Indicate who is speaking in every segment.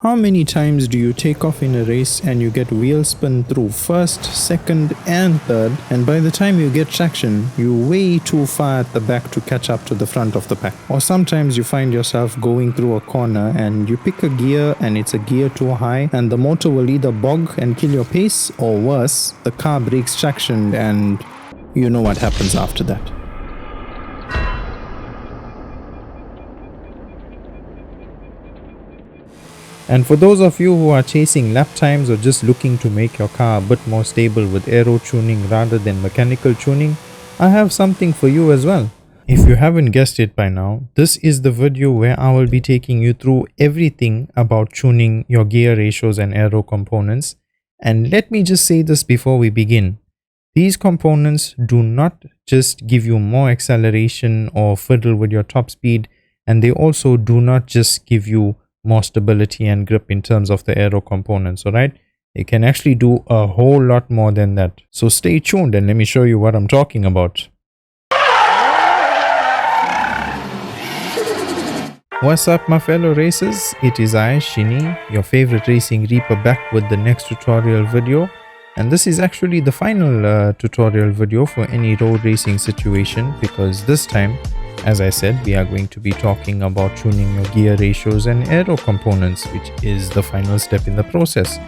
Speaker 1: How many times do you take off in a race and you get wheel spin through first, second and third, and by the time you get traction, you're way too far at the back to catch up to the front of the pack? Or sometimes you find yourself going through a corner and you pick a gear and it's a gear too high and the motor will either bog and kill your pace, or worse, the car breaks traction and you know what happens after that. And for those of you who are chasing lap times or just looking to make your car a bit more stable with aero tuning rather than mechanical tuning, I have something for you as well. If you haven't guessed it by now, this is the video where I will be taking you through everything about tuning your gear ratios and aero components. And let me just say this before we begin. These components do not just give you more acceleration or fiddle with your top speed, and they also do not just give you more stability and grip in terms of the aero components, alright? It can actually do a whole lot more than that. So stay tuned and let me show you what I'm talking about. What's up my fellow racers? It is I, Shini, your favorite racing reaper, back with the next tutorial video. And this is actually the final tutorial video for any road racing situation, because this time, as I said, we are going to be talking about tuning your gear ratios and aero components, which is the final step in the process.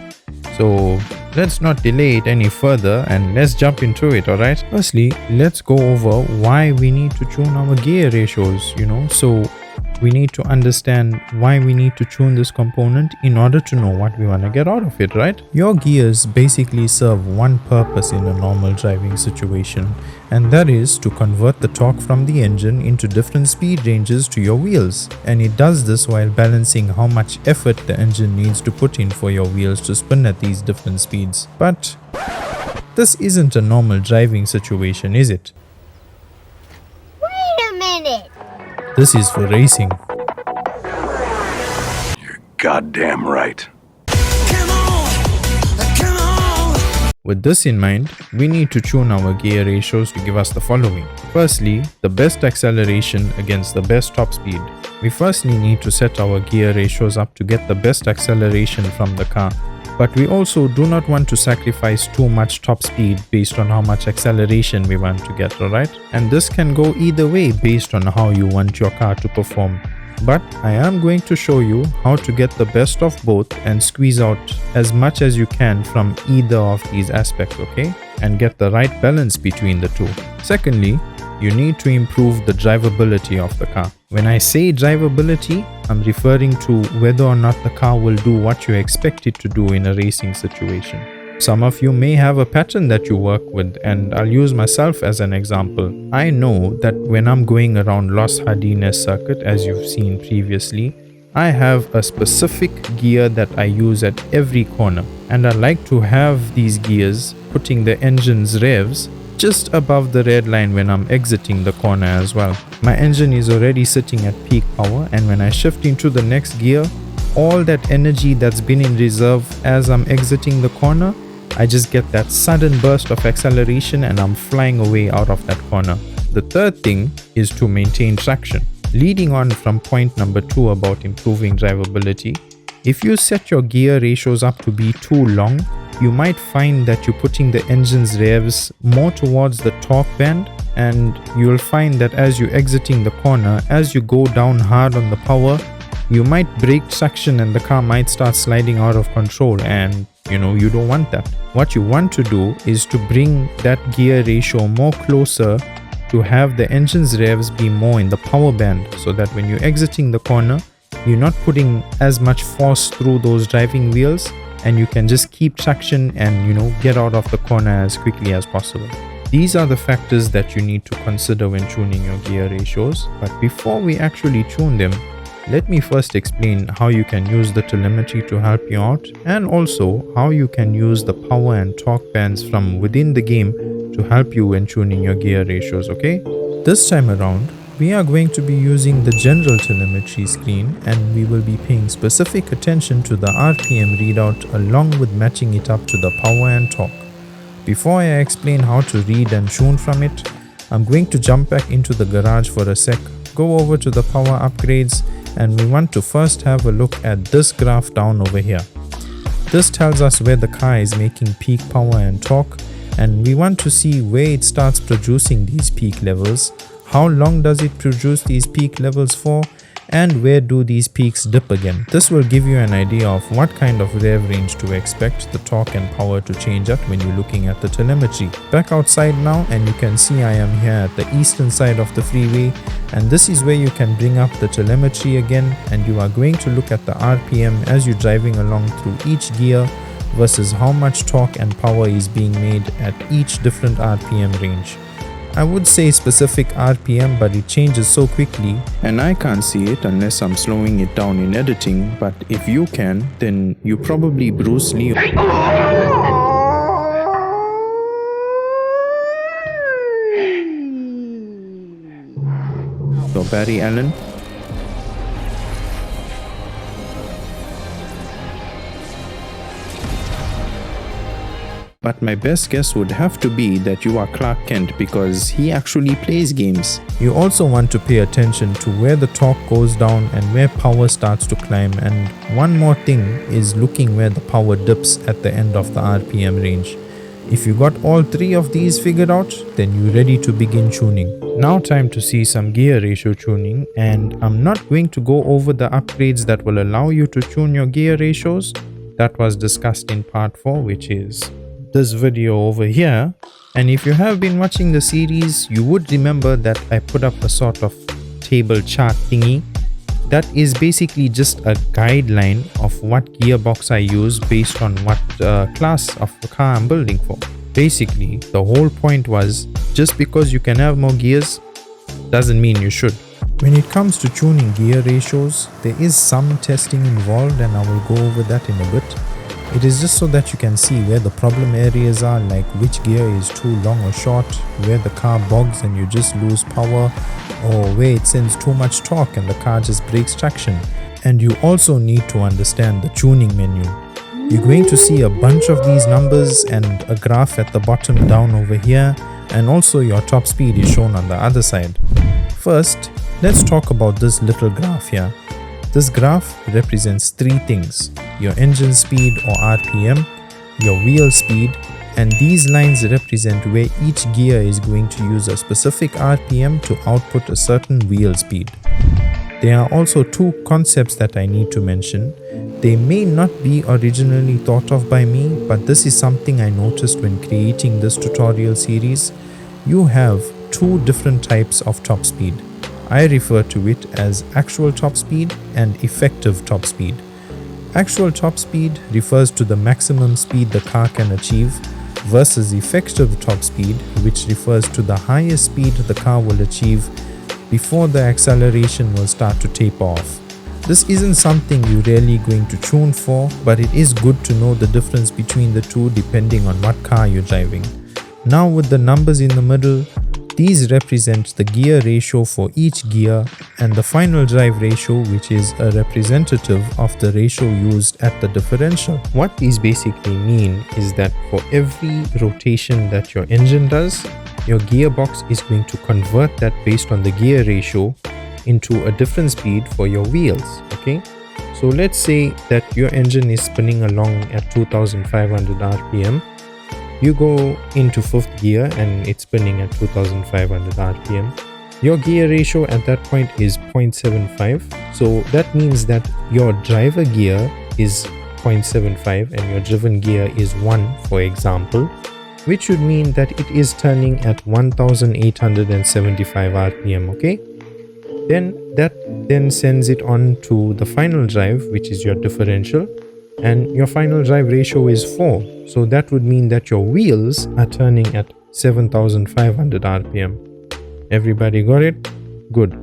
Speaker 1: So let's not delay it any further and let's jump into it, alright? Firstly, let's go over why we need to tune our gear ratios, So we need to understand why we need to tune this component in order to know what we want to get out of it, right? Your gears basically serve one purpose in a normal driving situation, and that is to convert the torque from the engine into different speed ranges to your wheels. And it does this while balancing how much effort the engine needs to put in for your wheels to spin at these different speeds. But this isn't a normal driving situation, is it?
Speaker 2: Wait a minute!
Speaker 1: This is for racing.
Speaker 3: You're goddamn right.
Speaker 2: Come on!
Speaker 1: With this in mind, we need to tune our gear ratios to give us the following. Firstly, the best acceleration against the best top speed. We firstly need to set our gear ratios up to get the best acceleration from the car. But we also do not want to sacrifice too much top speed based on how much acceleration we want to get, alright? And this can go either way based on how you want your car to perform. But I am going to show you how to get the best of both and squeeze out as much as you can from either of these aspects, okay? And get the right balance between the two. Secondly, you need to improve the drivability of the car. When I say drivability, I'm referring to whether or not the car will do what you expect it to do in a racing situation. Some of you may have a pattern that you work with, and I'll use myself as an example. I know that when I'm going around Los Jardines circuit, as you've seen previously, I have a specific gear that I use at every corner, and I like to have these gears putting the engine's revs just above the red line when I'm exiting the corner as well. My engine is already sitting at peak power, and when I shift into the next gear, all that energy that's been in reserve as I'm exiting the corner, I just get that sudden burst of acceleration and I'm flying away out of that corner. The third thing is to maintain traction. Leading on from point number 2 about improving drivability, if you set your gear ratios up to be too long, you might find that you're putting the engine's revs more towards the torque band, and you'll find that as you're exiting the corner, as you go down hard on the power, you might break traction and the car might start sliding out of control, and you don't want that. What you want to do is to bring that gear ratio more closer to have the engine's revs be more in the power band, so that when you're exiting the corner, you're not putting as much force through those driving wheels, and you can just keep traction and get out of the corner as quickly as possible. These are the factors that you need to consider when tuning your gear ratios. But before we actually tune them, let me first explain how you can use the telemetry to help you out, and also how you can use the power and torque bands from within the game to help you when tuning your gear ratios, okay? This time around, we are going to be using the general telemetry screen, and we will be paying specific attention to the RPM readout along with matching it up to the power and torque. Before I explain how to read and tune from it, I'm going to jump back into the garage for a sec, go over to the power upgrades and we want to first have a look at this graph down over here. This tells us where the car is making peak power and torque, and we want to see where it starts producing these peak levels, how long does it produce these peak levels for, and where do these peaks dip again. This will give you an idea of what kind of rev range to expect the torque and power to change at when you're looking at the telemetry. Back outside now, and you can see I am here at the eastern side of the freeway, and this is where you can bring up the telemetry again, and you are going to look at the RPM as you're driving along through each gear versus how much torque and power is being made at each different RPM range. I would say specific RPM, but it changes so quickly and I can't see it unless I'm slowing it down in editing, but if you can, then you probably Bruce Lee or Barry Allen. But my best guess would have to be that you are Clark Kent because he actually plays games. You also want to pay attention to where the torque goes down and where power starts to climb, and one more thing is looking where the power dips at the end of the RPM range. If you got all three of these figured out, then you're ready to begin tuning. Now time to see some gear ratio tuning, and I'm not going to go over the upgrades that will allow you to tune your gear ratios. That was discussed in part 4, which is this video over here. And if you have been watching the series, you would remember that I put up a sort of table chart thingy that is basically just a guideline of what gearbox I use based on what class of the car I'm building for. Basically, the whole point was, just because you can have more gears doesn't mean you should. When it comes to tuning gear ratios, there is some testing involved, and I will go over that in a bit. It is just so that you can see where the problem areas are, like which gear is too long or short, where the car bogs and you just lose power, or where it sends too much torque and the car just breaks traction. And you also need to understand the tuning menu. You're going to see a bunch of these numbers and a graph at the bottom down over here, and also your top speed is shown on the other side. First, let's talk about this little graph here. This graph represents three things: your engine speed or RPM, your wheel speed, and these lines represent where each gear is going to use a specific RPM to output a certain wheel speed. There are also two concepts that I need to mention. They may not be originally thought of by me, but this is something I noticed when creating this tutorial series. You have two different types of top speed. I refer to it as actual top speed and effective top speed. Actual top speed refers to the maximum speed the car can achieve, versus effective top speed, which refers to the highest speed the car will achieve before the acceleration will start to taper off. This isn't something you're really going to tune for, but it is good to know the difference between the two depending on what car you're driving. Now with the numbers in the middle, these represent the gear ratio for each gear, and the final drive ratio, which is a representative of the ratio used at the differential. What these basically mean is that for every rotation that your engine does, your gearbox is going to convert that based on the gear ratio into a different speed for your wheels. Okay, so let's say that your engine is spinning along at 2500 rpm. You go into 5th gear and it's spinning at 2500 rpm. Your gear ratio at that point is 0.75. So that means that your driver gear is 0.75 and your driven gear is 1, for example, which would mean that it is turning at 1875 rpm. Okay, then that sends it on to the final drive, which is your differential, and your final drive ratio is 4. So that would mean that your wheels are turning at 7500 rpm. Everybody got it? Good.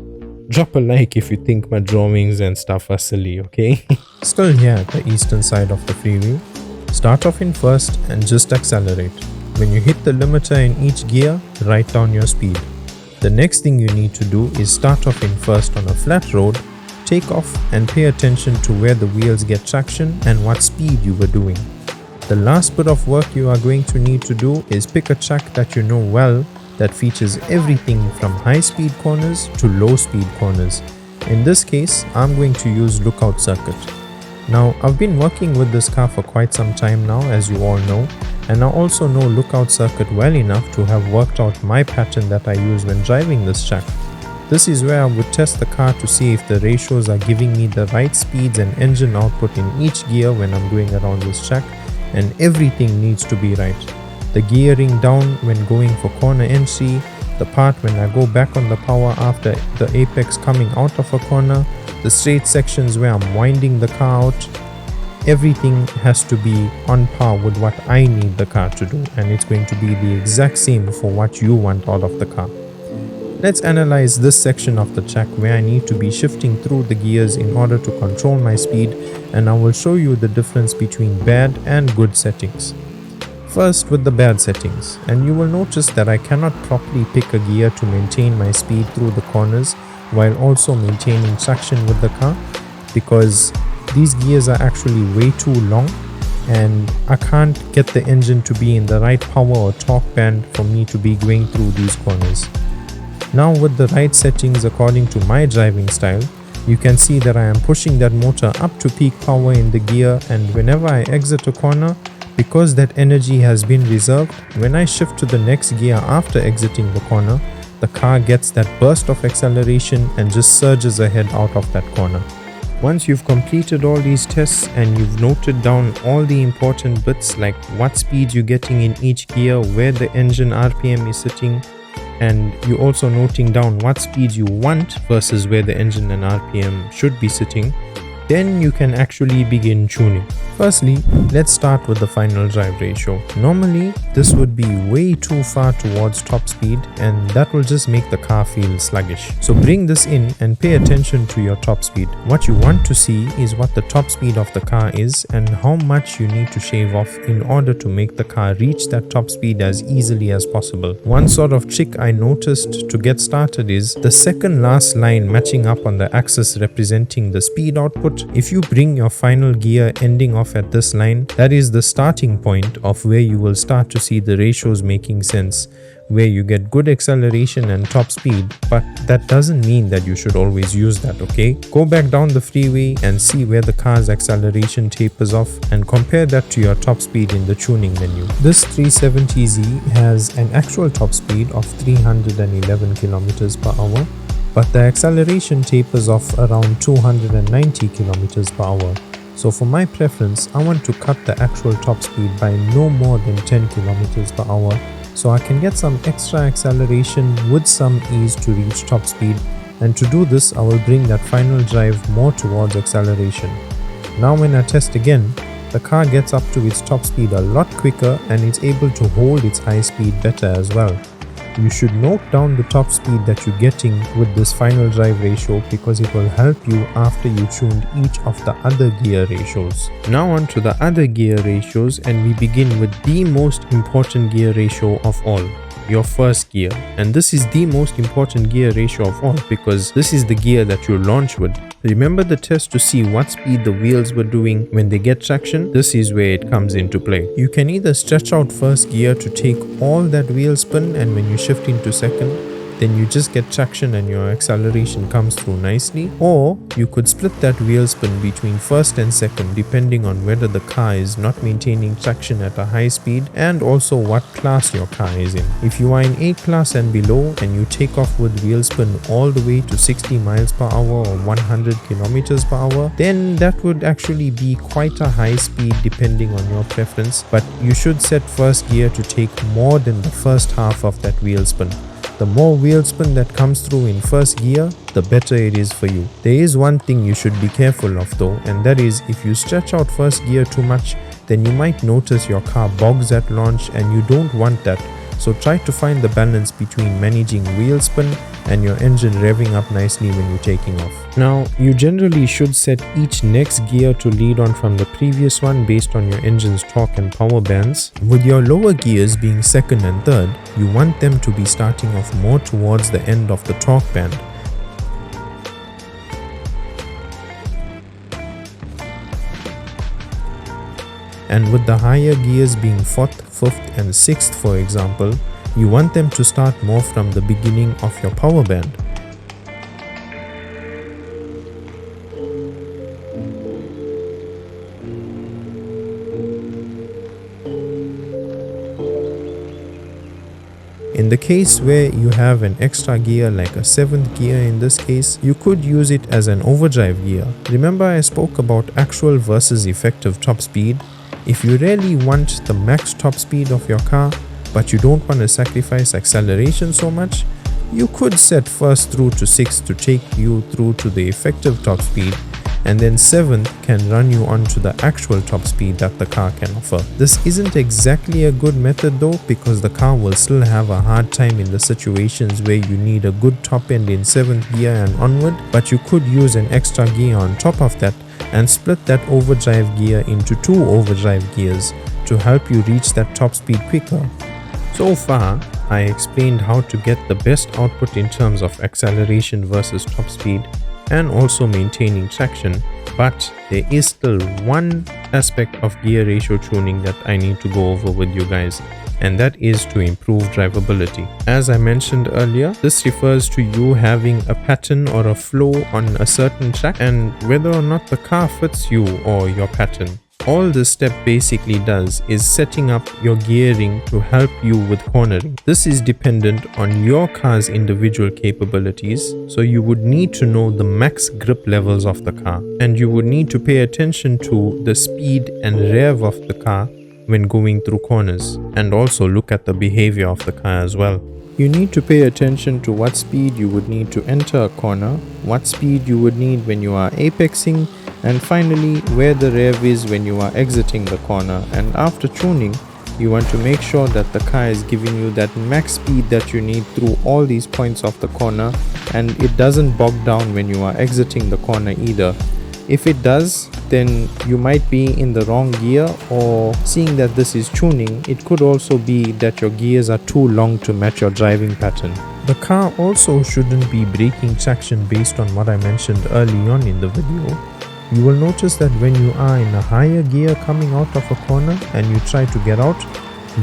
Speaker 1: Drop a like if you think my drawings and stuff are silly, okay? Still here at the eastern side of the freeway, start off in first and just accelerate. When you hit the limiter in each gear, write down your speed. The next thing you need to do is start off in first on a flat road, take off and pay attention to where the wheels get traction and what speed you were doing. The last bit of work you are going to need to do is pick a track that you know well, that features everything from high speed corners to low speed corners. In this case, I'm going to use lookout circuit. Now, I've been working with this car for quite some time now, as you all know, and I also know lookout circuit well enough to have worked out my pattern that I use when driving this track. This is where I would test the car to see if the ratios are giving me the right speeds and engine output in each gear when I'm going around this track, and everything needs to be right. The gearing down when going for corner entry, the part when I go back on the power after the apex coming out of a corner, the straight sections where I'm winding the car out, everything has to be on par with what I need the car to do, and it's going to be the exact same for what you want out of the car. Let's analyze this section of the track where I need to be shifting through the gears in order to control my speed, and I will show you the difference between bad and good settings. First with the bad settings, and you will notice that I cannot properly pick a gear to maintain my speed through the corners while also maintaining traction with the car, because these gears are actually way too long and I can't get the engine to be in the right power or torque band for me to be going through these corners. Now with the right settings according to my driving style, you can see that I am pushing that motor up to peak power in the gear, and whenever I exit a corner, because that energy has been reserved, when I shift to the next gear after exiting the corner, the car gets that burst of acceleration and just surges ahead out of that corner. Once you've completed all these tests and you've noted down all the important bits like what speed you're getting in each gear, where the engine RPM is sitting, and you're also noting down what speed you want versus where the engine and RPM should be sitting, then you can actually begin tuning. Firstly, let's start with the final drive ratio. Normally, this would be way too far towards top speed, and that will just make the car feel sluggish. So bring this in and pay attention to your top speed. What you want to see is what the top speed of the car is and how much you need to shave off in order to make the car reach that top speed as easily as possible. One sort of trick I noticed to get started is the second last line matching up on the axis representing the speed output. If you bring your final gear ending off at this line, that is the starting point of where you will start to see the ratios making sense, where you get good acceleration and top speed, but that doesn't mean that you should always use that, okay? Go back down the freeway and see where the car's acceleration tapers off and compare that to your top speed in the tuning menu. This 370Z has an actual top speed of 311 km per hour, but the acceleration tapers off around 290 km per hour. So for my preference, I want to cut the actual top speed by no more than 10 km per hour, so I can get some extra acceleration with some ease to reach top speed, and to do this I will bring that final drive more towards acceleration. Now when I test again, the car gets up to its top speed a lot quicker and it's able to hold its high speed better as well. You should note down the top speed that you're getting with this final drive ratio because it will help you after you tuned each of the other gear ratios. Now on to the other gear ratios, and we begin with the most important gear ratio of all, your first gear. And this is the most important gear ratio of all because this is the gear that you launch with. Remember the test to see what speed the wheels were doing when they get traction? This is where it comes into play. You can either stretch out first gear to take all that wheel spin, and when you shift into second, then you just get traction and your acceleration comes through nicely, or you could split that wheel spin between first and second depending on whether the car is not maintaining traction at a high speed and also what class your car is in. If you are in 8 class and below and you take off with wheel spin all the way to 60 miles per hour or 100 kilometers per hour, then that would actually be quite a high speed depending on your preference, but you should set first gear to take more than the first half of that wheel spin. The more wheel spin that comes through in first gear, the better it is for you. There is one thing you should be careful of though, and that is if you stretch out first gear too much, then you might notice your car bogs at launch, and you don't want that. So try to find the balance between managing wheel spin and your engine revving up nicely when you're taking off. Now, you generally should set each next gear to lead on from the previous one based on your engine's torque and power bands. With your lower gears being second and third, you want them to be starting off more towards the end of the torque band. And with the higher gears being 4th, 5th and 6th for example, you want them to start more from the beginning of your power band. In the case where you have an extra gear like a 7th gear in this case, you could use it as an overdrive gear. Remember I spoke about actual versus effective top speed? If you really want the max top speed of your car, but you don't want to sacrifice acceleration so much, you could set first through to 6 to take you through to the effective top speed, and then 7th can run you onto the actual top speed that the car can offer. This isn't exactly a good method though, because the car will still have a hard time in the situations where you need a good top end in 7th gear and onward, but you could use an extra gear on top of that and split that overdrive gear into 2 overdrive gears to help you reach that top speed quicker. So far, I explained how to get the best output in terms of acceleration versus top speed and also maintaining traction, but there is still one aspect of gear ratio tuning that I need to go over with you guys, and that is to improve drivability. As I mentioned earlier, this refers to you having a pattern or a flow on a certain track and whether or not the car fits you or your pattern. All this step basically does is setting up your gearing to help you with cornering. This is dependent on your car's individual capabilities, so you would need to know the max grip levels of the car, and you would need to pay attention to the speed and rev of the car when going through corners, and also look at the behavior of the car as well. You need to pay attention to what speed you would need to enter a corner, what speed you would need when you are apexing, and finally where the rev is when you are exiting the corner. And after tuning, you want to make sure that the car is giving you that max speed that you need through all these points of the corner, and it doesn't bog down when you are exiting the corner either. If it does, then you might be in the wrong gear, or seeing that this is tuning, it could also be that your gears are too long to match your driving pattern. The car also shouldn't be breaking traction based on what I mentioned early on in the video. You will notice that when you are in a higher gear coming out of a corner and you try to get out,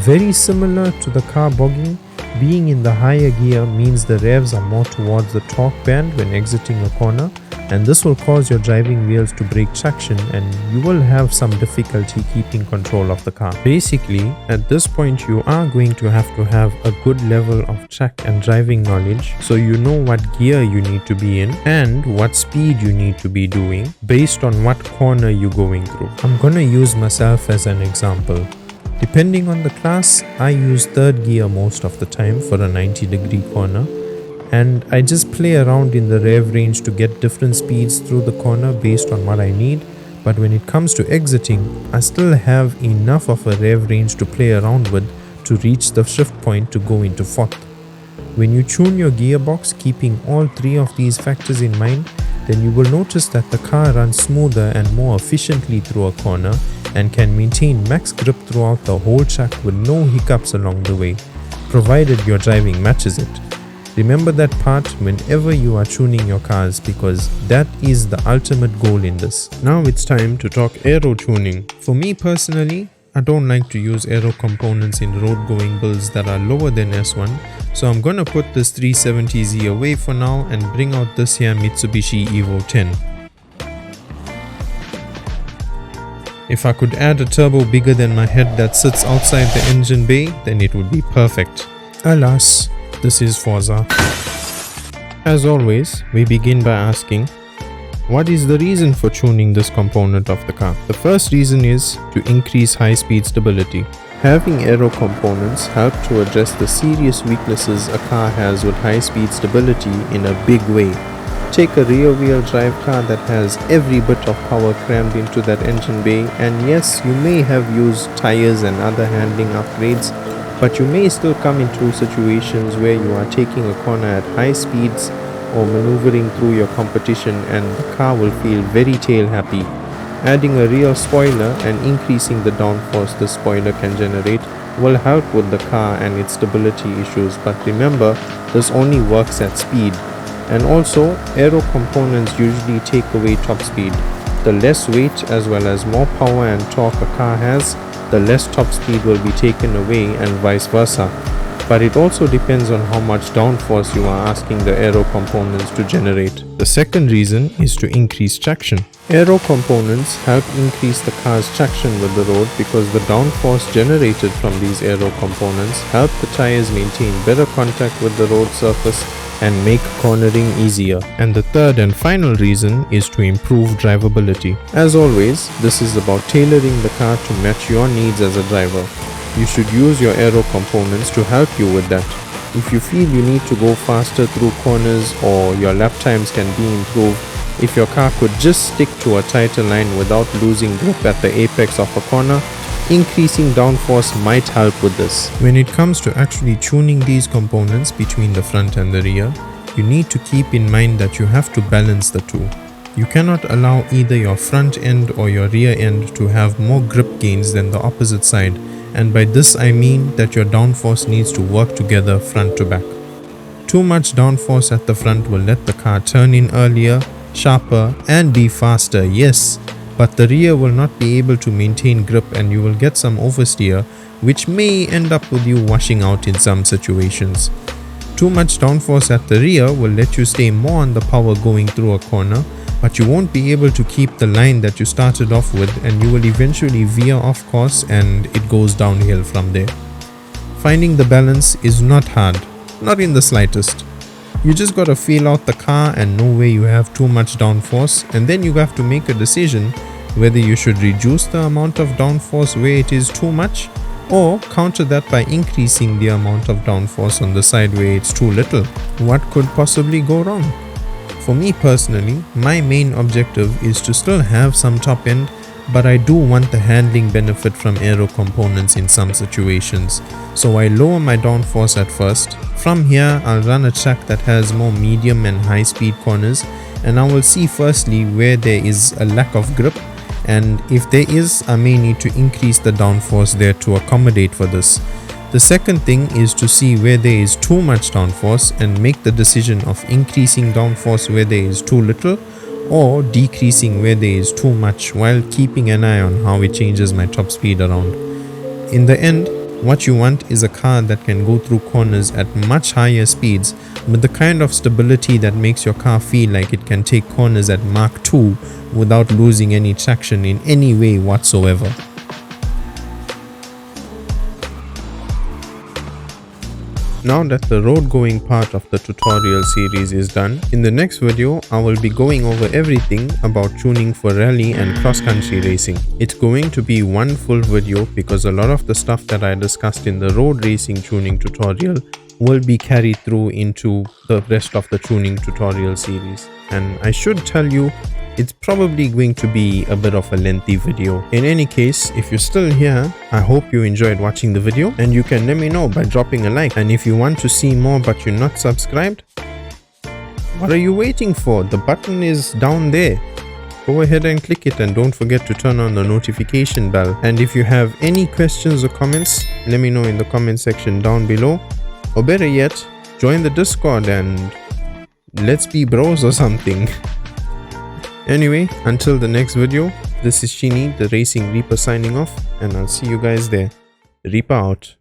Speaker 1: very similar to the car bogging, being in the higher gear means the revs are more towards the torque band when exiting a corner, and this will cause your driving wheels to break traction and you will have some difficulty keeping control of the car. Basically, at this point you are going to have a good level of track and driving knowledge, so you know what gear you need to be in and what speed you need to be doing based on what corner you're going through. I'm gonna use myself as an example. Depending on the class, I use 3rd gear most of the time for a 90-degree corner, and I just play around in the rev range to get different speeds through the corner based on what I need. But when it comes to exiting, I still have enough of a rev range to play around with to reach the shift point to go into 4th. When you tune your gearbox keeping all 3 of these factors in mind, then you will notice that the car runs smoother and more efficiently through a corner and can maintain max grip throughout the whole track with no hiccups along the way, provided your driving matches it. Remember that part whenever you are tuning your cars, because that is the ultimate goal in this. Now it's time to talk aero tuning. For me personally, I don't like to use aero components in road going builds that are lower than S1, so I'm gonna put this 370Z away for now and bring out this here Mitsubishi Evo 10. If I could add a turbo bigger than my head that sits outside the engine bay, then it would be perfect. Alas, this is Forza. As always, we begin by asking, what is the reason for tuning this component of the car? The first reason is to increase high-speed stability. Having aero components help to address the serious weaknesses a car has with high-speed stability in a big way. Take a rear-wheel drive car that has every bit of power crammed into that engine bay, and yes, you may have used tires and other handling upgrades, but you may still come into situations where you are taking a corner at high speeds or maneuvering through your competition, and the car will feel very tail happy. Adding a rear spoiler and increasing the downforce the spoiler can generate will help with the car and its stability issues, but remember, this only works at speed. And also, aero components usually take away top speed. The less weight as well as more power and torque a car has, the less top speed will be taken away, and vice versa. but it also depends on how much downforce you are asking the aero components to generate. The second reason is to increase traction. Aero components help increase the car's traction with the road because the downforce generated from these aero components help the tires maintain better contact with the road surface and make cornering easier. And the third and final reason is to improve drivability. As always, this is about tailoring the car to match your needs as a driver. You should use your aero components to help you with that. If you feel you need to go faster through corners or your lap times can be improved, if your car could just stick to a tighter line without losing grip at the apex of a corner, increasing downforce might help with this. When it comes to actually tuning these components between the front and the rear, you need to keep in mind that you have to balance the two. You cannot allow either your front end or your rear end to have more grip gains than the opposite side, and by this I mean that your downforce needs to work together front to back. Too much downforce at the front will let the car turn in earlier, sharper and be faster, yes, but the rear will not be able to maintain grip and you will get some oversteer, which may end up with you washing out in some situations. Too much downforce at the rear will let you stay more on the power going through a corner, but you won't be able to keep the line that you started off with and you will eventually veer off course and it goes downhill from there. Finding the balance is not hard, not in the slightest. You just gotta feel out the car and know where you have too much downforce, and then you have to make a decision whether you should reduce the amount of downforce where it is too much or counter that by increasing the amount of downforce on the side where it's too little. What could possibly go wrong? For me personally, my main objective is to still have some top end, but I do want the handling benefit from aero components in some situations. So I lower my downforce at first. From here, I'll run a track that has more medium and high speed corners, and I will see firstly where there is a lack of grip, and if there is, I may need to increase the downforce there to accommodate for this. The second thing is to see where there is too much downforce and make the decision of increasing downforce where there is too little or decreasing where there is too much while keeping an eye on how it changes my top speed around. In the end, what you want is a car that can go through corners at much higher speeds with the kind of stability that makes your car feel like it can take corners at Mach 2 without losing any traction in any way whatsoever. Now that the road going part of the tutorial series is done, in the next video I will be going over everything about tuning for rally and cross-country racing. It's going to be one full video because a lot of the stuff that I discussed in the road racing tuning tutorial will be carried through into the rest of the tuning tutorial series. And I should tell you, it's probably going to be a bit of a lengthy video. In any case, if you're still here, I hope you enjoyed watching the video and you can let me know by dropping a like. And if you want to see more but you're not subscribed, what are you waiting for? The button is down there. Go ahead and click it and don't forget to turn on the notification bell. And if you have any questions or comments, let me know in the comment section down below. Or better yet, join the Discord and let's be bros or something. Anyway, until the next video, this is Shini, the Racing Reaper signing off, and I'll see you guys there. Reaper out.